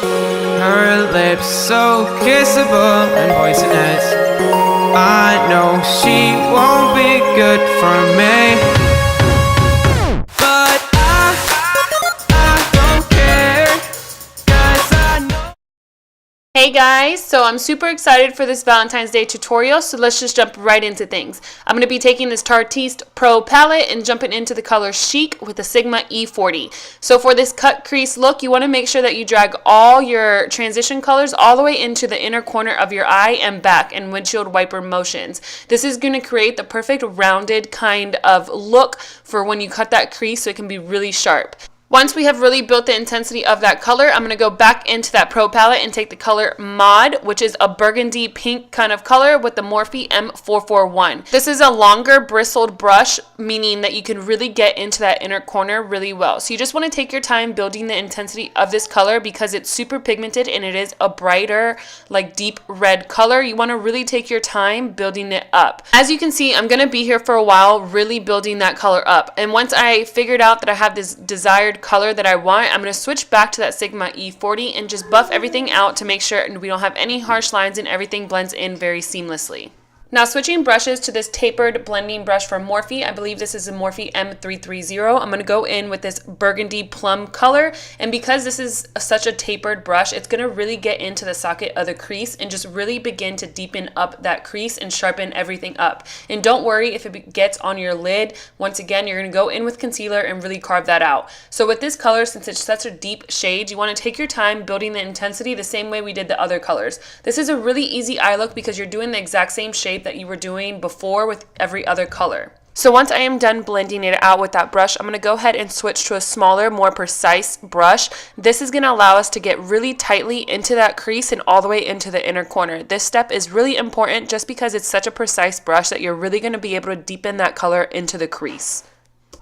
Her lips so kissable and poisonous. I know she won't be good for me, but I don't care, 'cause I know. Hey guys, so I'm super excited for this Valentine's Day tutorial, so let's just jump right into things. I'm going to be taking this Tarteist Pro Palette and jumping into the color Chic with the Sigma E40. So for this cut crease look, you want to make sure that you drag all your transition colors all the way into the inner corner of your eye and back in windshield wiper motions. This is going to create the perfect rounded kind of look for when you cut that crease so it can be really sharp. Once we have really built the intensity of that color, I'm going to go back into that Pro Palette and take the color Mod, which is a burgundy pink kind of color with the Morphe M441. This is a longer bristled brush, meaning that you can really get into that inner corner really well. So you just want to take your time building the intensity of this color because it's super pigmented and it is a brighter, like deep red color. You want to really take your time building it up. As you can see, I'm going to be here for a while really building that color up. And once I figured out that I have this desired color that I want, I'm going to switch back to that Sigma E40 and just buff everything out to make sure we don't have any harsh lines and everything blends in very seamlessly. Now switching brushes to this tapered blending brush from Morphe. I believe this is a Morphe M330. I'm going to go in with this burgundy plum color, and because this is such a tapered brush, it's going to really get into the socket of the crease and just really begin to deepen up that crease and sharpen everything up. And don't worry if it gets on your lid. Once again, you're going to go in with concealer and really carve that out. So with this color, since it's such a deep shade, you want to take your time building the intensity the same way we did the other colors. This is a really easy eye look because you're doing the exact same shape that you were doing before with every other color. So once I am done blending it out with that brush, I'm going to go ahead and switch to a smaller, more precise brush. This is going to allow us to get really tightly into that crease and all the way into the inner corner. This step is really important just because it's such a precise brush that you're really going to be able to deepen that color into the crease.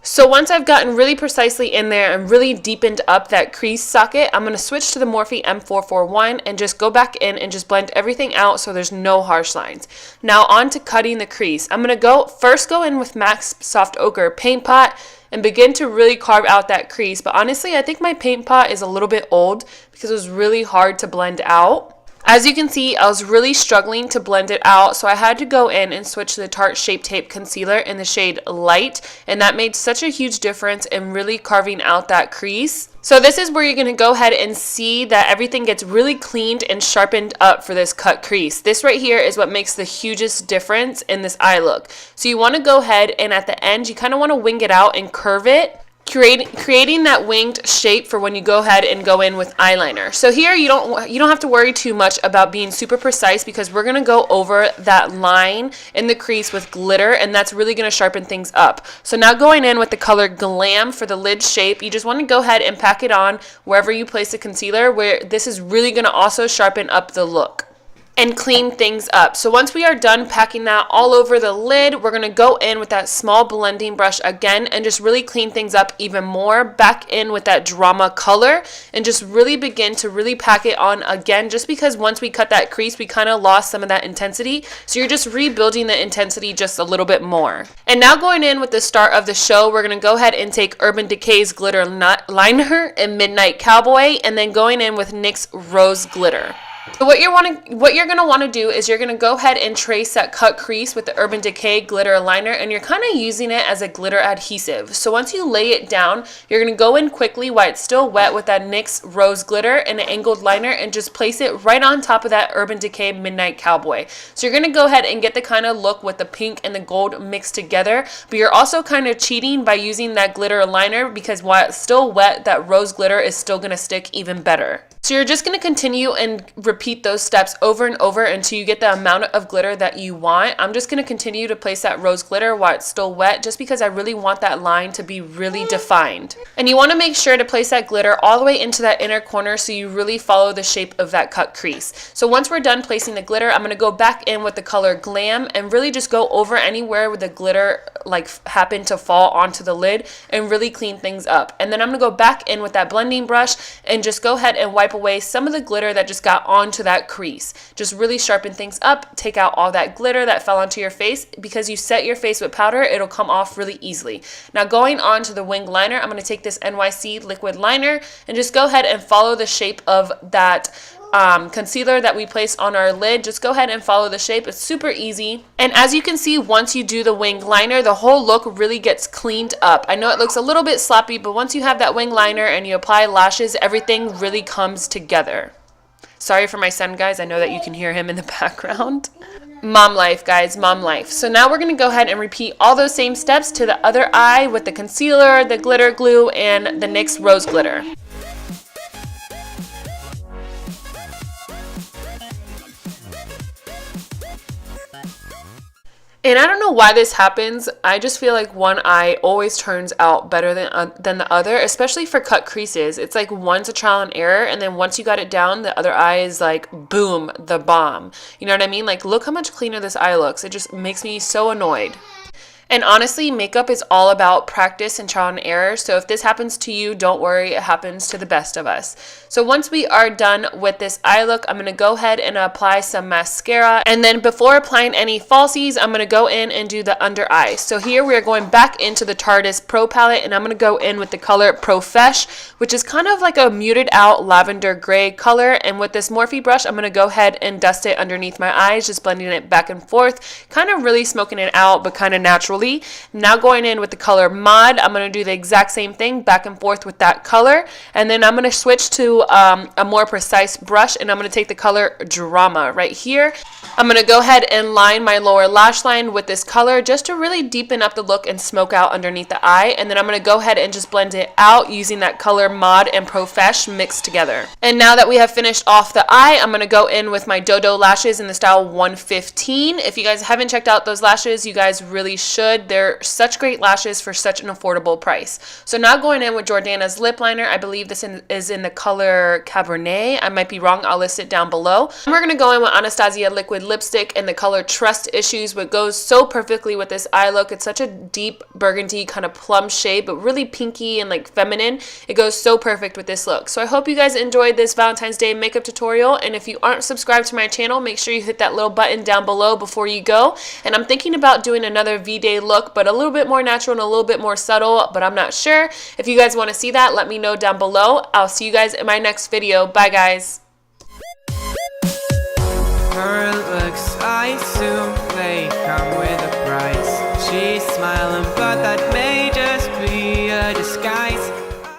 So once I've gotten really precisely in there and really deepened up that crease socket, I'm going to switch to the Morphe M441 and just go back in and just blend everything out so there's no harsh lines. Now on to cutting the crease. I'm going to first go in with MAC's Soft Ochre Paint Pot and begin to really carve out that crease. But honestly, I think my paint pot is a little bit old because it was really hard to blend out. As you can see, I was really struggling to blend it out, so I had to go in and switch to the Tarte Shape Tape Concealer in the shade Light, and that made such a huge difference in really carving out that crease. So this is where you're going to go ahead and see that everything gets really cleaned and sharpened up for this cut crease. This right here is what makes the hugest difference in this eye look. So you want to go ahead and at the end, you kind of want to wing it out and curve it, creating that winged shape for when you go ahead and go in with eyeliner. So here you don't have to worry too much about being super precise because we're going to go over that line in the crease with glitter, and that's really going to sharpen things up. So now going in with the color Glam for the lid shape, you just want to go ahead and pack it on wherever you place the concealer, where this is really going to also sharpen up the look and clean things up. So once we are done packing that all over the lid, we're going to go in with that small blending brush again and just really clean things up even more, back in with that Drama color and just really begin to really pack it on again, just because once we cut that crease, we kind of lost some of that intensity. So you're just rebuilding the intensity just a little bit more. And now going in with the start of the show, we're going to go ahead and take Urban Decay's Glitter Liner in Midnight Cowboy and then going in with NYX Rose Glitter. So what you're going to want to do is you're going to go ahead and trace that cut crease with the Urban Decay Glitter Liner, and you're kind of using it as a glitter adhesive. So once you lay it down, you're going to go in quickly while it's still wet with that NYX Rose Glitter and an angled liner and just place it right on top of that Urban Decay Midnight Cowboy. So you're going to go ahead and get the kind of look with the pink and the gold mixed together, but you're also kind of cheating by using that glitter liner because while it's still wet, that rose glitter is still going to stick even better. So you're just going to continue and repeat those steps over and over until you get the amount of glitter that you want. I'm just going to continue to place that rose glitter while it's still wet just because I really want that line to be really defined. And you want to make sure to place that glitter all the way into that inner corner so you really follow the shape of that cut crease. So once we're done placing the glitter, I'm going to go back in with the color Glam and really just go over anywhere where the glitter happened to fall onto the lid and really clean things up. And then I'm going to go back in with that blending brush and just go ahead and wipe away some of the glitter that just got onto onto that crease. Just really sharpen things up, take out all that glitter that fell onto your face. Because you set your face with powder, it'll come off really easily. Now going on to the wing liner, I'm going to take this NYC liquid liner and just go ahead and follow the shape of that concealer that we placed on our lid. Just go ahead and follow the shape. It's super easy. And as you can see, once you do the wing liner, the whole look really gets cleaned up. I know it looks a little bit sloppy, but once you have that wing liner and you apply lashes, everything really comes together. Sorry for my son, guys. I know that you can hear him in the background. Mom life, guys, mom life. So now we're going to go ahead and repeat all those same steps to the other eye with the concealer, the glitter glue, and the NYX Rose Glitter. And I don't know why this happens. I just feel like one eye always turns out better than the other, especially for cut creases. It's like one's a trial and error, and then once you got it down, the other eye is like, boom, the bomb. You know what I mean? Like, look how much cleaner this eye looks. It just makes me so annoyed. And honestly, makeup is all about practice and trial and error. So if this happens to you, don't worry, it happens to the best of us. So once we are done with this eye look, I'm going to go ahead and apply some mascara. And then before applying any falsies, I'm going to go in and do the under eye. So here we are going back into the Tarteist Pro Palette, and I'm going to go in with the color Profesh, which is kind of like a muted out lavender gray color. And with this Morphe brush, I'm going to go ahead and dust it underneath my eyes, just blending it back and forth, kind of really smoking it out, but kind of naturally. Now going in with the color Mod, I'm going to do the exact same thing back and forth with that color, and then I'm going to switch to a more precise brush, and I'm going to take the color Drama right here. I'm going to go ahead and line my lower lash line with this color just to really deepen up the look and smoke out underneath the eye, and then I'm going to go ahead and just blend it out using that color Mod and Profesh mixed together. And now that we have finished off the eye, I'm going to go in with my Dodo lashes in the style 115. If you guys haven't checked out those lashes, you guys really should. They're such great lashes for such an affordable price. So now going in with Jordana's lip liner. I believe this is in the color Cabernet. I might be wrong. I'll list it down below. And we're going to go in with Anastasia liquid lipstick in the color Trust Issues, which goes so perfectly with this eye look. It's such a deep burgundy kind of plum shade, but really pinky and like feminine. It goes so perfect with this look. So I hope you guys enjoyed this Valentine's Day makeup tutorial. And if you aren't subscribed to my channel, make sure you hit that little button down below before you go. And I'm thinking about doing another V-Day look, but a little bit more natural and a little bit more subtle, but I'm not sure. If you guys want to see that, let me know down below. I'll see you guys in my next video. Bye, guys. Her looks, I assume they come with a price. She's smiling, but that may just be a disguise.